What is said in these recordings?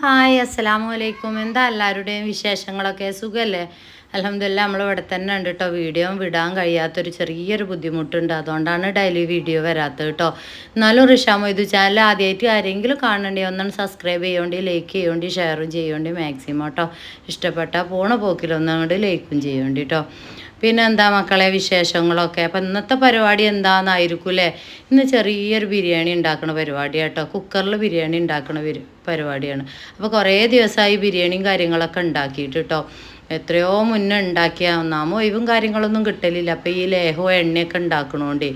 Hi അസ്സലാമു അലൈക്കും. എന്താ എല്ലാവരുടെയും വിശേഷങ്ങളൊക്കെ? സുഖമല്ലേ? അൽഹംദുലില്ലാ നമ്മൾ ഇവിടെ തന്നെ ഉണ്ട് കേട്ടോ. വീഡിയോ വിടാൻ കഴിയാത്തൊരു ചെറിയൊരു ബുദ്ധിമുട്ടുണ്ട്, അതുകൊണ്ടാണ് ഡെയിലി വീഡിയോ വരാത്തത് കേട്ടോ. എന്നാലും റിഷാമോ ഇത് ചാനൽ ആദ്യമായിട്ട് ആരെങ്കിലും കാണണ്ടേ ഒന്നാണ് സബ്സ്ക്രൈബ് ചെയ്യോണ്ടി, ലൈക്ക് ചെയ്യോണ്ടി, ഷെയറും ചെയ്യോണ്ടി മാക്സിമം കേട്ടോ. ഇഷ്ടപ്പെട്ടാൽ പോണ പോക്കിലൊന്നങ്ങോട്ട് ലൈക്കും ചെയ്യോണ്ടി കേട്ടോ. പിന്നെ എന്താ മക്കളെ വിശേഷങ്ങളൊക്കെ? അപ്പം ഇന്നത്തെ പരിപാടി എന്താണെന്നായിരിക്കും അല്ലേ? ഇന്ന് ചെറിയൊരു ബിരിയാണി ഉണ്ടാക്കുന്ന പരിപാടിയാണ് കേട്ടോ. കുക്കറിൽ ബിരിയാണി ഉണ്ടാക്കുന്ന പരിപാടിയാണ്. അപ്പോൾ കുറേ ദിവസമായി ബിരിയാണിയും കാര്യങ്ങളൊക്കെ ഉണ്ടാക്കിയിട്ട് കേട്ടോ. എത്രയോ മുന്നേ ഉണ്ടാക്കിയ ഒന്നാമോ ഒഴിവും കാര്യങ്ങളൊന്നും കിട്ടലില്ല. അപ്പോൾ ഈ ലേഹവും എണ്ണയൊക്കെ ഉണ്ടാക്കണോണ്ടേ.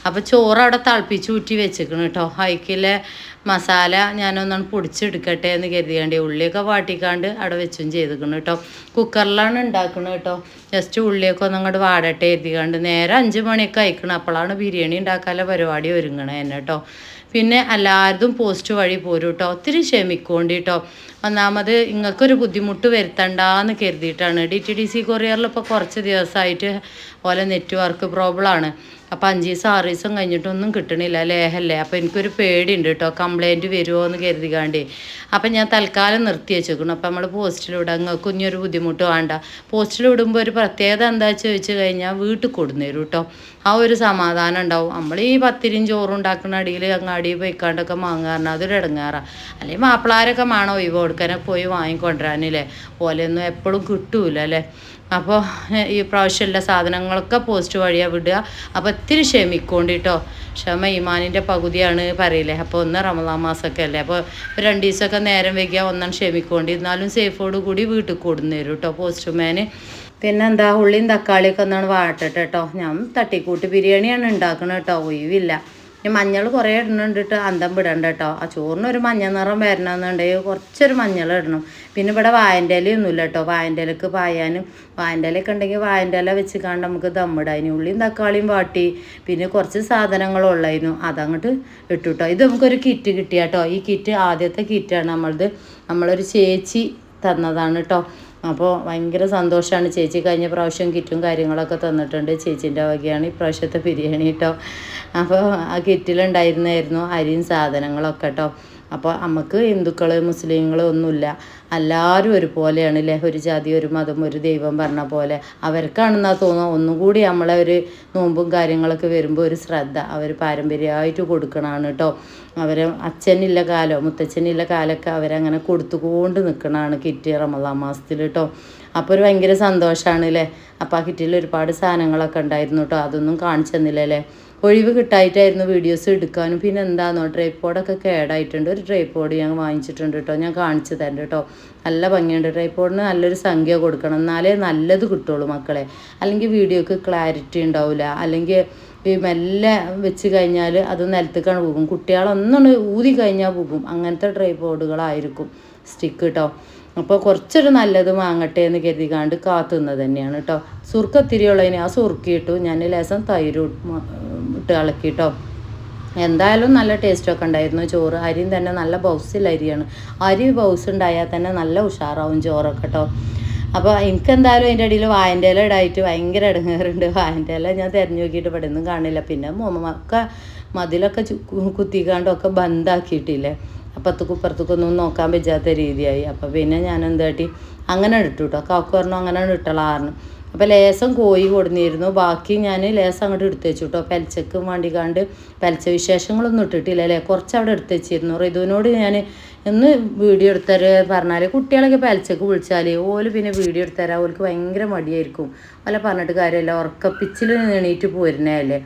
അപ്പോൾ ചോറ് അവിടെ തിളപ്പിച്ച് ഊറ്റി വെച്ചിക്കണം കേട്ടോ. അതിലെ മസാല ഞാനൊന്നാണ് പൊടിച്ചെടുക്കട്ടെ എന്ന് കരുതിയാണ്ട് ഉള്ളിയൊക്കെ വാട്ടിക്കാണ്ട് അവിടെ വെച്ചും ചെയ്തിക്കണം കേട്ടോ. കുക്കറിലാണ് ഉണ്ടാക്കുന്നത് കേട്ടോ. ജസ്റ്റ് ഉള്ളിയൊക്കെ ഒന്നങ്ങോട്ട് വാടട്ടെ എഴുതിക്കാണ്ട് നേരെ 5 മണിയൊക്കെ അയക്കണം. അപ്പോഴാണ് ബിരിയാണി ഉണ്ടാക്കാനുള്ള പരിപാടി ഒരുങ്ങണേ തന്നെ കേട്ടോ. പിന്നെ എല്ലാവരും പോസ്റ്റ് വഴി പോരും കേട്ടോ. ഒത്തിരി ക്ഷമിക്കോണ്ടി കേട്ടോ. ഒന്നാമത് ഇങ്ങൾക്കൊരു ബുദ്ധിമുട്ട് വരുത്തണ്ടെന്ന് കരുതിയിട്ടാണ്. DTDC കൊറിയറിൽ ഇപ്പോൾ കുറച്ച് ദിവസമായിട്ട് പോലെ നെറ്റ്വർക്ക് പ്രോബ്ലമാണ്. അപ്പോൾ 5 ദിവസം 6 ദിവസം കഴിഞ്ഞിട്ടൊന്നും കിട്ടണില്ല ലേഹല്ലേ. അപ്പോൾ എനിക്കൊരു പേടിയുണ്ട് കേട്ടോ, കംപ്ലൈൻറ്റ് വരുമോ എന്ന് കരുതിക്കാണ്ടേ. അപ്പം ഞാൻ തൽക്കാലം നിർത്തി വെച്ചേക്കണം. അപ്പോൾ നമ്മൾ പോസ്റ്റിലിടാം, നിങ്ങൾക്ക് ഇനിയൊരു ബുദ്ധിമുട്ട് വേണ്ട. പോസ്റ്റിലിടുമ്പോൾ ഒരു പ്രത്യേകത എന്താ ചോദിച്ചു കഴിഞ്ഞാൽ വീട്ടിൽ കൊടുന്നേരും കേട്ടോ. ആ ഒരു സമാധാനം ഉണ്ടാവും. നമ്മൾ ഈ പത്തിരിയും ചോറും ഉണ്ടാക്കുന്ന അടിയിൽ അങ്ങാടി പോയിക്കാണ്ടൊക്കെ വാങ്ങാറുണ്ട്, അതൊരു ഇടങ്ങാറാണ്. അല്ലെങ്കിൽ മാപ്പിളാരൊക്കെ വേണം ഒഴിവ് കൊടുക്കാനൊക്കെ പോയി വാങ്ങിക്കൊണ്ടുവരാനില്ലേ. പോലെയൊന്നും എപ്പോഴും കിട്ടൂല അല്ലേ. അപ്പോൾ ഈ പ്രാവശ്യമുള്ള സാധനങ്ങളൊക്കെ പോസ്റ്റ് വഴിയാണ് വിടുക. അപ്പോൾ ഇത്തിരി ക്ഷമിക്കോണ്ടി കേട്ടോ. ക്ഷമ ഈമാനിൻ്റെ പകുതിയാണ് പറയില്ലേ. അപ്പോൾ ഒന്ന് റമദാൻ മാസമൊക്കെ അല്ലേ. അപ്പോൾ 2 ദിവസമൊക്കെ നേരം വൈകിയാൽ ഒന്നും ക്ഷമിക്കോണ്ടി. എന്നാലും സേഫോട് കൂടി വീട്ടിൽ കൊടുന്നു തരും കേട്ടോ പോസ്റ്റ്മാന്. പിന്നെ എന്താ ഉള്ളിയും തക്കാളിയൊക്കെ ഒന്നാണ് വാട്ടട്ടെ കേട്ടോ. ഞാൻ തട്ടിക്കൂട്ട് ബിരിയാണിയാണ് ഉണ്ടാക്കുന്നത് കേട്ടോ. ഒഴിവില്ല. മഞ്ഞൾ കുറേ ഇടുന്നുണ്ട് കേട്ടോ. അന്തം വിടണ്ട കേട്ടോ. ആ ചോറിനൊരു മഞ്ഞ നിറം വരണമെന്നുണ്ടെങ്കിൽ കുറച്ചൊരു മഞ്ഞൾ ഇടണം. പിന്നെ ഇവിടെ വായൻ്റെ ഇലയൊന്നുമില്ല കേട്ടോ. വായൻ്റെ ഇലക്ക് പായാനും വായൻ്റെ ഇലയൊക്കെ ഉണ്ടെങ്കിൽ വായൻ്റെ ഇല വെച്ച് കണ്ട് നമുക്ക് ദമ്മിടാം. അതിന് ഉള്ളിയും തക്കാളിയും വാട്ടി പിന്നെ കുറച്ച് സാധനങ്ങളുള്ളായിരുന്നു, അതങ്ങോട്ട് ഇട്ടു കേട്ടോ. ഇത് നമുക്കൊരു കിറ്റ് കിട്ടിയ കേട്ടോ. ഈ കിറ്റ് ആദ്യത്തെ കിറ്റാണ് നമ്മളൊരു ചേച്ചി തന്നതാണ് കേട്ടോ. അപ്പോൾ ഭയങ്കര സന്തോഷമാണ്. ചേച്ചി കഴിഞ്ഞ പ്രാവശ്യം കിറ്റും കാര്യങ്ങളൊക്കെ തന്നിട്ടുണ്ട്. ചേച്ചീൻ്റെ വകയാണ് ഇപ്രാവശ്യത്തെ ബിരിയാണി കേട്ടോ. അപ്പോൾ ആ കിറ്റിലുണ്ടായിരുന്നായിരുന്നു അരിയും സാധനങ്ങളൊക്കെ കേട്ടോ. അപ്പോൾ നമുക്ക് ഹിന്ദുക്കൾ മുസ്ലിങ്ങൾ ഒന്നുമില്ല, എല്ലാവരും ഒരുപോലെയാണ് അല്ലേ. ഒരു ജാതി ഒരു മതം ഒരു ദൈവം പറഞ്ഞ പോലെ അവർക്കാണെന്നാ തോന്നുക. ഒന്നും കൂടി നമ്മളെ ഒരു നോമ്പും കാര്യങ്ങളൊക്കെ വരുമ്പോൾ ഒരു ശ്രദ്ധ അവർ പാരമ്പര്യമായിട്ട് കൊടുക്കണതാണ് കേട്ടോ. അവർ അച്ഛനില്ല കാലോ മുത്തച്ഛനില്ല കാലമൊക്കെ അവരങ്ങനെ കൊടുത്തുകൊണ്ട് നിൽക്കണതാണ് കിറ്റ് റമദാൻ മാസത്തിൽ കേട്ടോ. അപ്പോൾ ഒരു ഭയങ്കര സന്തോഷമാണ് അല്ലേ. അപ്പോൾ ആ കിറ്റിൽ ഒരുപാട് സാധനങ്ങളൊക്കെ ഉണ്ടായിരുന്നു കേട്ടോ. അതൊന്നും കാണിച്ചു തന്നില്ല അല്ലേ. ഒഴിവ് കിട്ടായിട്ടായിരുന്നു വീഡിയോസ് എടുക്കാനും. പിന്നെ എന്താണെന്നോ ട്രൈപ്പോഡൊക്കെ കേടായിട്ടുണ്ട്. ഒരു ട്രൈപ്പോഡ് ഞാൻ വാങ്ങിച്ചിട്ടുണ്ട് കേട്ടോ. ഞാൻ കാണിച്ചു തരാം കേട്ടോ. നല്ല ഭംഗിയുണ്ട്. ട്രൈപ്പോഡിന് നല്ലൊരു സംഖ്യ കൊടുക്കണം, എന്നാലേ നല്ലത് കിട്ടുള്ളൂ മക്കളെ. അല്ലെങ്കിൽ വീഡിയോക്ക് ക്ലാരിറ്റി ഉണ്ടാവില്ല. അല്ലെങ്കിൽ ഈ മെല്ലെ വെച്ച് കഴിഞ്ഞാൽ അത് നിലത്തേക്കാണ് പോകും. കുട്ടികളൊന്നും ഊതി കഴിഞ്ഞാൽ പോകും. അങ്ങനത്തെ ട്രൈപ്പോഡുകളായിരിക്കും സ്റ്റിക്ക് കേട്ടോ. അപ്പോൾ കുറച്ചൊരു നല്ലത് വാങ്ങട്ടെ എന്ന് കരുതിക്കാണ്ട് കാത്തുന്നത് തന്നെയാണ് കേട്ടോ. സുർക്ക ഒത്തിരിയുള്ളതിന് ആ സുർക്കിയിട്ടു. ഞാൻ ലേശം തൈര് ഇട്ട് ഇളക്കി കേട്ടോ. എന്തായാലും നല്ല ടേസ്റ്റൊക്കെ ഉണ്ടായിരുന്നു. ചോറ് അരിയും തന്നെ നല്ല ബൗസിൽ അരിയാണ്. അരി ബൗസ് ഉണ്ടായാൽ തന്നെ നല്ല ഉഷാറാവും ചോറൊക്കെ കേട്ടോ. അപ്പോൾ എനിക്കെന്തായാലും അതിൻ്റെ ഇടയിൽ വായൻ്റെ ഇല ഇടായിട്ട് ഭയങ്കര ഇടങ്ങേറുണ്ട്. വായൻ്റെ ഇല ഞാൻ തിരഞ്ഞു നോക്കിയിട്ട് ഇവിടെ ഒന്നും കാണില്ല. പിന്നെ ഒക്കെ മതിലൊക്കെ കുത്തിക്കാണ്ടൊക്കെ ബന്ധാക്കിയിട്ടില്ലേ. അപ്പുറത്തേക്കും ഇപ്പുറത്തേക്കൊന്നും നോക്കാൻ പറ്റാത്ത രീതിയായി. അപ്പോൾ പിന്നെ ഞാൻ എന്താട്ടി അങ്ങനെ ഇട്ടു കേട്ടോ. കാക്കു പറഞ്ഞു അങ്ങനെ ഇട്ടളായിരുന്നു. അപ്പോൾ ലേസം കോഴി കൊടുന്നിരുന്നു. ബാക്കി ഞാൻ ലേസം അങ്ങോട്ട് എടുത്ത് വെച്ചു കേട്ടോ. പെലച്ചക്ക് വേണ്ടിക്കാണ്ട് പെലച്ച വിശേഷങ്ങളൊന്നും ഇട്ടിട്ടില്ല അല്ലേ. കുറച്ച് അവിടെ എടുത്ത് വെച്ചിരുന്നു. റിതുവിനോട് ഞാൻ ഒന്ന് വീഡിയോ എടുത്തരാ പറഞ്ഞാൽ കുട്ടികളൊക്കെ പെലച്ചക്ക് വിളിച്ചാൽ ഓല് പിന്നെ വീഡിയോ എടുത്തരാൻ ഓൾക്ക് ഭയങ്കര മടിയായിരിക്കും. വല്ല പറഞ്ഞിട്ട് കാര്യമല്ല. ഉറക്കപ്പിച്ചിൽ എണീറ്റ് പോരുന്നേ അല്ലേ.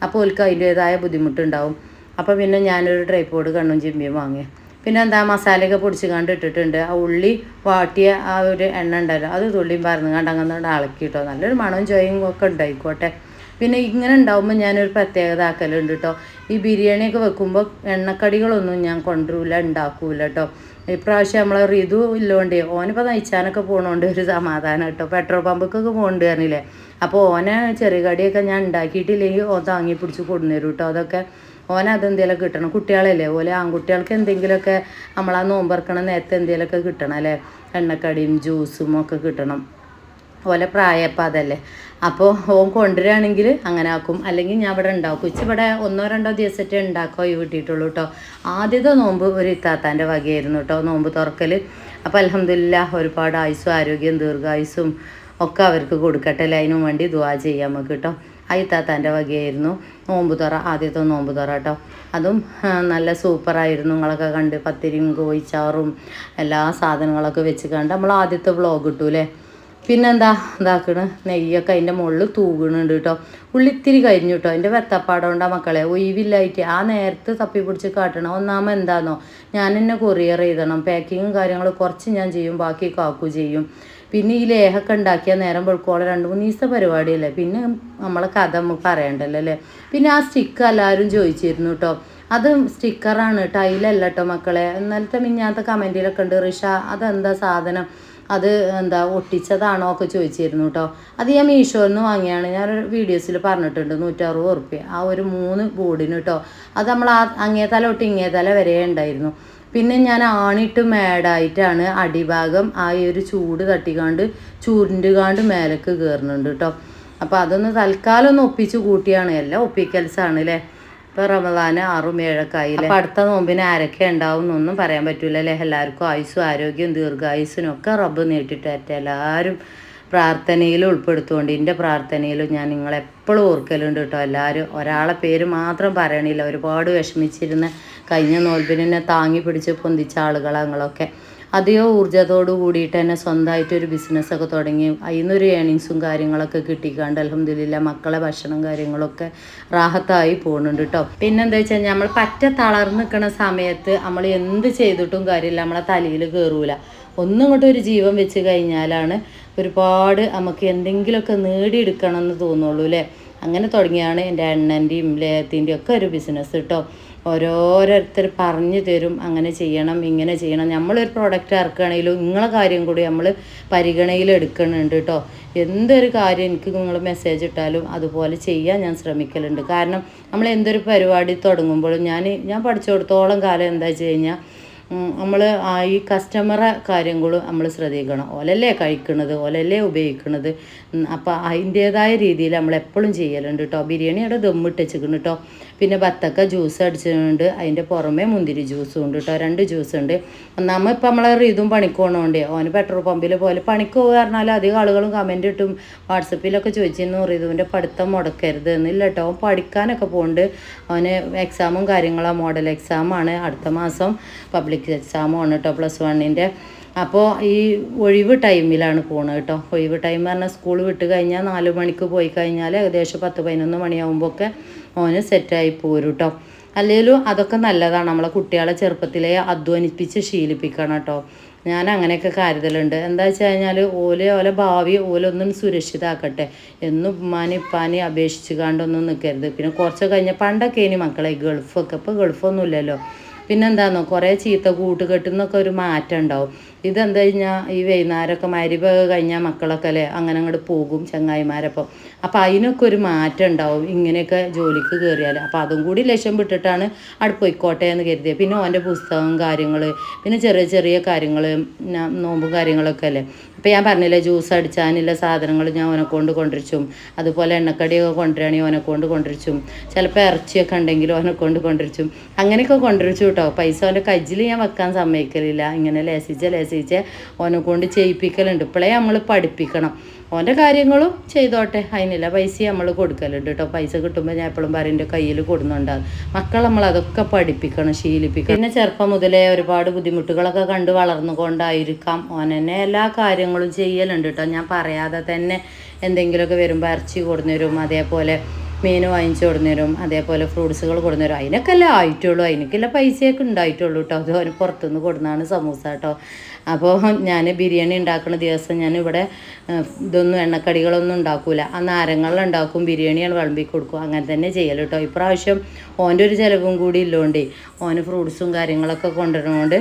അപ്പോൾ ഓൾക്ക് അതിൻ്റേതായ ബുദ്ധിമുട്ടുണ്ടാവും. അപ്പോൾ പിന്നെ ഞാനൊരു ട്രൈപ്പോഡ് കണ്ണും ചിമ്പിയും വാങ്ങി. പിന്നെ എന്താ മസാലയൊക്കെ പൊടിച്ച് കണ്ട് ഇട്ടിട്ടുണ്ട്. ആ ഉള്ളി വാട്ടിയ ആ ഒരു എണ്ണ ഉണ്ടല്ലോ, അത് തുള്ളിയും പറന്ന് കണ്ട് അങ്ങനെ ഇളക്കി കേട്ടോ. നല്ലൊരു മണവും ചോയും ഒക്കെ ഉണ്ടായിക്കോട്ടെ. പിന്നെ ഇങ്ങനെ ഉണ്ടാകുമ്പോൾ ഞാനൊരു പ്രത്യേകത ആക്കലുണ്ട് കേട്ടോ. ഈ ബിരിയാണിയൊക്കെ വെക്കുമ്പോൾ എണ്ണക്കടികളൊന്നും ഞാൻ കൊണ്ടുവരില്ല, ഉണ്ടാക്കൂല കേട്ടോ. ഇപ്രാവശ്യം നമ്മളെ റിതു ഇല്ലോണ്ടേ ഓനിപ്പോൾ നയിച്ചാനൊക്കെ പോകണോണ്ട് ഒരു സമാധാനം കേട്ടോ. പെട്രോൾ പമ്പൊക്കെ പോകേണ്ടി പറഞ്ഞില്ലേ. അപ്പോൾ ഓനെ ചെറിയ കടിയൊക്കെ ഞാൻ ഉണ്ടാക്കിയിട്ടില്ലെങ്കിൽ ഓൻ താങ്ങി പിടിച്ച് കൊണ്ടുവരും കേട്ടോ. അതൊക്കെ ഓനതെന്തെങ്കിലുമൊക്കെ കിട്ടണം. കുട്ടികളല്ലേ ഓലെ ആൺകുട്ടികൾക്ക് എന്തെങ്കിലുമൊക്കെ നമ്മളാ നോമ്പറക്കണ നേരത്തെ എന്തെങ്കിലുമൊക്കെ കിട്ടണം അല്ലേ. എണ്ണക്കടിയും ജ്യൂസും ഒക്കെ കിട്ടണം. ഓലെ പ്രായപ്പം അതല്ലേ. അപ്പോൾ ഓൻ കൊണ്ടുവരികയാണെങ്കിൽ അങ്ങനെ ആക്കും, അല്ലെങ്കിൽ ഞാൻ ഇവിടെ ഉണ്ടാക്കും. ഇവിടെ 1-2 ദിവസത്തെ ഉണ്ടാക്കോ ഈ കിട്ടിയിട്ടുള്ളൂ കേട്ടോ. ആദ്യത്തെ നോമ്പ് ഒരു ഇത്താത്താൻ്റെ വകയായിരുന്നു കേട്ടോ, നോമ്പ് തുറക്കൽ. അപ്പോൾ അൽഹംദുലില്ലാഹ് ഒരുപാട് ആയുസ്സും ആരോഗ്യം ദീർഘായുസ്സും ഒക്കെ അവർക്ക് കൊടുക്കട്ടെ. അതിനും വേണ്ടി ദുആ ചെയ്യാം നമുക്ക് കേട്ടോ. ആ ഇത്താത്താൻ്റെ വകയായിരുന്നു നോമ്പ് തുറ, ആദ്യത്തെ നോമ്പ് തുറ കേട്ടോ. അതും നല്ല സൂപ്പറായിരുന്നു. നിങ്ങളൊക്കെ കണ്ട് പത്തിരിയും കോഴിച്ചാറും എല്ലാ സാധനങ്ങളൊക്കെ വെച്ച് കണ്ട് നമ്മൾ ആദ്യത്തെ വ്ളോഗ് കിട്ടൂലേ. പിന്നെന്താ ഇതാക്കണ്, നെയ്യൊക്കെ അതിൻ്റെ മുകളിൽ തൂകണുണ്ട് കേട്ടോ. ഉള്ളിത്തിരി കഴിഞ്ഞു കേട്ടോ. എൻ്റെ വെത്തപ്പാടോണ്ടാ മക്കളെ, ഒഴിവില്ലായിട്ട് ആ നേരത്ത് തപ്പി പിടിച്ച് കാട്ടണം. ഒന്നാമത് എന്താണെന്നോ, ഞാൻ എന്നെ കൊറിയർ ചെയ്തണം, പാക്കിങ്ങും കാര്യങ്ങളും കുറച്ച് ഞാൻ ചെയ്യും, ബാക്കി കാക്കു ചെയ്യും. പിന്നെ ഈ ലേഹൊക്കെ ഉണ്ടാക്കിയ നേരം വെളുക്കോളം 2-3 ദിവസത്തെ പരിപാടിയല്ലേ, പിന്നെ നമ്മളെ കഥ നമുക്ക് പറയണ്ടല്ലോ അല്ലേ. പിന്നെ ആ സ്റ്റിക്കർ എല്ലാവരും ചോദിച്ചിരുന്നു കേട്ടോ. അത് സ്റ്റിക്കറാണ്, ടൈലല്ല കേട്ടോ മക്കളെ. ഇന്നലത്തെ മിഞ്ഞാത്ത കമൻറ്റിലൊക്കെ ഉണ്ട്, റിഷ അതെന്താ സാധനം, അത് എന്താ ഒട്ടിച്ചതാണോ ഒക്കെ ചോദിച്ചിരുന്നു കേട്ടോ. അത് ഞാൻ മീഷോയിൽ നിന്ന് വാങ്ങിയാണ്. ഞാനൊരു വീഡിയോസിൽ പറഞ്ഞിട്ടുണ്ട് 160 ഉറുപ്പ്യ ആ ഒരു 3 ബോർഡിന് കേട്ടോ. അത് നമ്മൾ അങ്ങേ തല തൊട്ട് ഇങ്ങേ തല വരെ ഉണ്ടായിരുന്നു. പിന്നെ ഞാൻ ആണിട്ട് മേടായിട്ടാണ് അടിഭാഗം ആ ഒരു ചൂട് തട്ടിക്കാണ്ട് ചൂരിൻ്റുകാണ്ട് മേലേക്ക് കയറുന്നുണ്ട് കേട്ടോ. അപ്പോൾ അതൊന്ന് തൽക്കാലം ഒന്ന് ഒപ്പിച്ച് കൂട്ടിയാണ്, എല്ലാം ഒപ്പിക്കൽസാണ് അല്ലേ. ഇപ്പോൾ റമദാന് 6-7 ആയില്ലേ. അപ്പോൾ അടുത്ത നോമ്പിന് ആരൊക്കെ ഉണ്ടാവും എന്നൊന്നും പറയാൻ പറ്റൂല അല്ലേ. എല്ലാവർക്കും ആയുസ്സും ആരോഗ്യം ദീർഘായുസ്സിനും ഒക്കെ റബ്ബ് നീട്ടിട്ടേറ്റ എല്ലാവരും പ്രാർത്ഥനയിൽ ഉൾപ്പെടുത്തുകൊണ്ട്, എൻ്റെ പ്രാർത്ഥനയിലും ഞാൻ നിങ്ങളെപ്പോഴും ഓർക്കലുണ്ട് കേട്ടോ. എല്ലാവരും ഒരാളെ പേര് മാത്രം പറയണില്ല. ഒരുപാട് വിഷമിച്ചിരുന്ന കഴിഞ്ഞ നോൽപ്പിനെ താങ്ങി പിടിച്ച് പൊന്തിച്ച ആളുകളാണ് നിങ്ങളൊക്കെ. അധികം ഊർജ്ജത്തോട് കൂടിയിട്ട് തന്നെ സ്വന്തമായിട്ടൊരു ബിസിനസ്സൊക്കെ തുടങ്ങി അതിൽ നിന്നൊരു ഏണിങ്സും കാര്യങ്ങളൊക്കെ കിട്ടിക്കാണ്ട് അൽഹംദുലില്ലാ മക്കളെ ഭക്ഷണം കാര്യങ്ങളൊക്കെ റാഹത്തായി പോകുന്നുണ്ട് കേട്ടോ. പിന്നെന്താ വെച്ചാൽ നമ്മൾ പറ്റ തളർന്ന് നിൽക്കുന്ന സമയത്ത് നമ്മൾ എന്ത് ചെയ്തിട്ടും കാര്യമില്ല, നമ്മളെ തലയിൽ കയറൂല. ഒന്നും ഇങ്ങോട്ട് ഒരു ജീവൻ വെച്ച് കഴിഞ്ഞാലാണ് ഒരുപാട് നമുക്ക് എന്തെങ്കിലുമൊക്കെ നേടിയെടുക്കണം എന്ന് തോന്നുള്ളൂ അല്ലേ. അങ്ങനെ തുടങ്ങിയാണ് എൻ്റെ എണ്ണൻ്റെയും ലേഹത്തിൻ്റെയും ഒക്കെ ഒരു ബിസിനസ് കേട്ടോ. ഓരോരുത്തർ പറഞ്ഞു തരും, അങ്ങനെ ചെയ്യണം ഇങ്ങനെ ചെയ്യണം. നമ്മളൊരു പ്രോഡക്റ്റ് ഇറക്കുകയാണെങ്കിലും നിങ്ങളെ കാര്യം കൂടി നമ്മൾ പരിഗണയിൽ എടുക്കുന്നുണ്ട് കേട്ടോ. എന്തൊരു കാര്യം എനിക്ക് നിങ്ങൾ മെസ്സേജ് ഇട്ടാലും അതുപോലെ ചെയ്യാൻ ഞാൻ ശ്രമിക്കലുണ്ട്. കാരണം നമ്മൾ എന്തൊരു പരിപാടി തുടങ്ങുമ്പോഴും ഞാൻ പഠിച്ചിടത്തോളം കാലം എന്താ വെച്ച് കഴിഞ്ഞാൽ നമ്മൾ ഈ കസ്റ്റമറെ കാര്യങ്ങളും നമ്മൾ ശ്രദ്ധിക്കണം. ഓലല്ലേ കഴിക്കണത്, ഓലല്ലേ ഉപയോഗിക്കണത്. അപ്പോൾ അതിൻ്റേതായ രീതിയിൽ നമ്മളെപ്പോഴും ചെയ്യലുണ്ട് കേട്ടോ. ബിരിയാണി അവിടെ ദമ്മിട്ട് വെച്ചിരിക്കുന്നു കേട്ടോ. പിന്നെ ബത്തക്ക ജ്യൂസ് അടിച്ചിട്ടുണ്ട്, അതിൻ്റെ പുറമെ മുന്തിരി ജ്യൂസും ഉണ്ട് കേട്ടോ. 2 ജ്യൂസ് ഉണ്ട്. ഒന്നാമത് ഇപ്പം നമ്മളെ ഇതും പണിക്ക് പോകണോണ്ടേ ഓന് പെട്രോൾ പമ്പിൽ പോലെ പണിക്ക് പോകുക പറഞ്ഞാൽ അധികം ആളുകളും കമൻറ്റ് ഇട്ടും വാട്സപ്പിലൊക്കെ ചോദിച്ചിരുന്നു റിതുവിൻ്റെ പഠിത്തം മുടക്കരുത് എന്നില്ല കേട്ടോ. അവൻ പഠിക്കാനൊക്കെ പോകുന്നുണ്ട്. അവന് എക്സാമും കാര്യങ്ങളാണ്, മോഡൽ എക്സാമാണ് അടുത്ത മാസം, പബ്ലിക് എക്സാമാണ് കേട്ടോ +1-ൻ്റെ. അപ്പോൾ ഈ ഒഴിവ് ടൈമിലാണ് പോണത് കേട്ടോ. ഒഴിവ് ടൈം പറഞ്ഞാൽ സ്കൂൾ വിട്ട് കഴിഞ്ഞാൽ 4 മണിക്ക് പോയി കഴിഞ്ഞാൽ ഏകദേശം 10-11 മണിയാകുമ്പോഴൊക്കെ ഓന് സെറ്റായി പോരും കേട്ടോ. അല്ലെങ്കിലും അതൊക്കെ നല്ലതാണ്. നമ്മളെ കുട്ടികളെ ചെറുപ്പത്തിലേ അധ്വാനിപ്പിച്ച് ശീലിപ്പിക്കണം കേട്ടോ. ഞാൻ അങ്ങനെയൊക്കെ കരുതലുണ്ട്. എന്താ വെച്ച് കഴിഞ്ഞാൽ ഓലെ ഭാവി ഓലൊന്നും സുരക്ഷിതമാക്കട്ടെ. എന്നും ഉമ്മാനെ ഇപ്പാനെ അപേക്ഷിച്ച് കണ്ടൊന്നും നിൽക്കരുത്. പിന്നെ കുറച്ച് കഴിഞ്ഞാൽ പണ്ടൊക്കെ ഇനി മക്കളെ ഗൾഫൊക്കെ, ഇപ്പോൾ ഗൾഫൊന്നും ഇല്ലല്ലോ. പിന്നെന്താണെന്നോ കുറേ ചീത്ത കൂട്ടുകെട്ടുന്നൊക്കെ ഒരു മാറ്റം ഉണ്ടാവും. ഇതെന്താ കഴിഞ്ഞാൽ ഈ വൈകുന്നേരമൊക്കെ മരിവ് കഴിഞ്ഞാൽ മക്കളൊക്കെ അല്ലേ അങ്ങനെ അങ്ങോട്ട് പോകും ചങ്ങായിമാരപ്പം. അപ്പോൾ അതിനൊക്കെ ഒരു മാറ്റം ഉണ്ടാവും ഇങ്ങനെയൊക്കെ ജോലിക്ക് കയറിയാൽ. അപ്പോൾ അതും കൂടി ലക്ഷ്യം വിട്ടിട്ടാണ് അവിടെ പോയിക്കോട്ടെ എന്ന് കരുതിയത്. പിന്നെ ഓൻ്റെ പുസ്തകം കാര്യങ്ങൾ, പിന്നെ ചെറിയ ചെറിയ കാര്യങ്ങൾ, നോമ്പ് കാര്യങ്ങളൊക്കെ അല്ലേ. അപ്പോൾ ഞാൻ പറഞ്ഞില്ലേ ജ്യൂസ് അടിച്ചാനുള്ള സാധനങ്ങൾ ഞാൻ ഓനെ കൊണ്ട് കൊണ്ടിരിച്ചും, അതുപോലെ എണ്ണക്കടിയൊക്കെ കൊണ്ടുവരികയാണെങ്കിൽ ഓനെ കൊണ്ട് കൊണ്ടിരിച്ചും, ചിലപ്പോൾ ഇറച്ചിയൊക്കെ ഉണ്ടെങ്കിൽ ഓനെ കൊണ്ട് കൊണ്ടിരിച്ചും, അങ്ങനെയൊക്കെ കൊണ്ടിരിച്ചു കേട്ടോ. പൈസ ഓൻ്റെ കജ്ജിൽ ഞാൻ വെക്കാൻ സമ്മതിക്കലില്ല. ഇങ്ങനെ ലേസിച്ച് ഓനെ കൊണ്ട് ചെയ്യിപ്പിക്കലുണ്ട്. ഇപ്പോഴേ നമ്മൾ പഠിപ്പിക്കണം. ഓൻ്റെ കാര്യങ്ങളും ചെയ്തോട്ടെ, അതിനില്ല പൈസ നമ്മൾ കൊടുക്കലുണ്ട് കേട്ടോ. പൈസ കിട്ടുമ്പോൾ ഞാൻ എപ്പോഴും പറയും എൻ്റെ കയ്യിൽ കൊടുക്കുന്നുണ്ടാകും. മക്കൾ നമ്മളതൊക്കെ പഠിപ്പിക്കണം, ശീലിപ്പിക്കണം. പിന്നെ ചെറുപ്പം മുതലേ ഒരുപാട് ബുദ്ധിമുട്ടുകളൊക്കെ കണ്ട് വളർന്നുകൊണ്ടായിരിക്കാം ഓനെന്നെ എല്ലാ കാര്യങ്ങളും ചെയ്യലുണ്ട് കേട്ടോ. ഞാൻ പറയാതെ തന്നെ എന്തെങ്കിലുമൊക്കെ വരുമ്പോൾ ഇറച്ചി കൊടുന്നേരും, അതേപോലെ മീൻ വാങ്ങിച്ചു കൊടുന്നേരും, അതേപോലെ ഫ്രൂട്ട്സുകൾ കൊടുന്നേരും. അതിനൊക്കെ അല്ലേ ആയിട്ടുള്ളൂ, അതിനൊക്കെല്ലാം പൈസയൊക്കെ ഉണ്ടായിട്ടുള്ളൂ കേട്ടോ. അത് അവന് പുറത്തുനിന്ന് കൊടുന്നാണ് സമൂസ കേട്ടോ. അപ്പോൾ ഞാൻ ബിരിയാണി ഉണ്ടാക്കുന്ന ദിവസം ഞാനിവിടെ ഇതൊന്നും എണ്ണക്കടികളൊന്നും ഉണ്ടാക്കൂല. ആ നാരങ്ങളുണ്ടാക്കും, ബിരിയാണിയാണ് വിളമ്പി കൊടുക്കും, അങ്ങനെ തന്നെ ചെയ്യൽ കേട്ടോ. ഇപ്രാവശ്യം ഓൻ്റെ ഒരു ചിലവും കൂടി ഇല്ലോണ്ടേ ഓന് ഫ്രൂട്ട്സും കാര്യങ്ങളൊക്കെ കൊണ്ടുവരുന്നതുകൊണ്ട്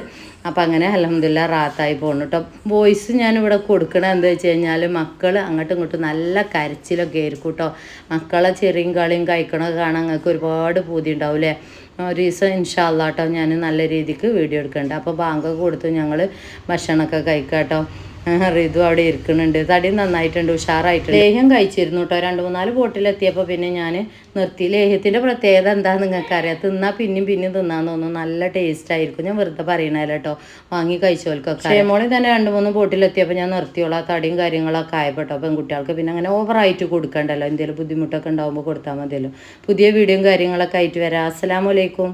അപ്പം അങ്ങനെ അൽഹംദുലില്ലാ റാത്തായി പോകുന്നു കേട്ടോ. വോയിസ് ഞാനിവിടെ കൊടുക്കണത് എന്താ വെച്ച് കഴിഞ്ഞാൽ മക്കൾ അങ്ങോട്ടും ഇങ്ങോട്ടും നല്ല കരച്ചിലൊക്കെ ആയിരിക്കും കേട്ടോ. മക്കളെ ചെറിയും കളിയും കഴിക്കണത് കാണാൻ നിങ്ങൾക്ക് ഒരുപാട് പൂതി ഉണ്ടാവില്ലേ. ഒരു ദിവസം ഇൻഷാ അല്ലാ കേട്ടോ ഞാൻ നല്ല രീതിക്ക് വീഡിയോ എടുക്കുന്നുണ്ട്. അപ്പോൾ ബാങ്കൊക്കെ കൊടുത്ത് ഞങ്ങൾ ഭക്ഷണമൊക്കെ കഴിക്കാം കേട്ടോ. റിതു അവിടെ ഇരിക്കുന്നുണ്ട്. തടി നന്നായിട്ടുണ്ട്, ഉഷാറായിട്ടുണ്ട്. ലേഹ്യം കഴിച്ചിരുന്നു കേട്ടോ. 2-3 ബോട്ടിലെത്തിയപ്പോൾ പിന്നെ ഞാൻ നിർത്തി. ലേഹ്യത്തിൻ്റെ പ്രത്യേകത എന്താണെന്ന് നിങ്ങൾക്ക് അറിയാം. തിന്നാൽ പിന്നെയും തിന്നാൻ തോന്നും. നല്ല ടേസ്റ്റ് ആയിരിക്കും. ഞാൻ വെറുതെ പറയണല്ലോ കേട്ടോ, വാങ്ങി കഴിച്ചോൽക്കൊക്കെ. ക്ഷേമോളി തന്നെ 2-3 ബോട്ടിലെത്തിയപ്പോൾ ഞാൻ നിർത്തിയോളാം. തടിയും കാര്യങ്ങളൊക്കെ ആയപ്പെട്ടോ. പെൺകുട്ടികൾക്ക് പിന്നെ അങ്ങനെ ഓവറായിട്ട് കൊടുക്കണ്ടല്ലോ, എന്തെങ്കിലും ബുദ്ധിമുട്ടൊക്കെ ഉണ്ടാകുമ്പോൾ കൊടുത്താൽ മതിയല്ലോ. പുതിയ വീഡിയോയും കാര്യങ്ങളൊക്കെ ആയിട്ട് വരാം. അസ്സലാമു അലൈക്കും.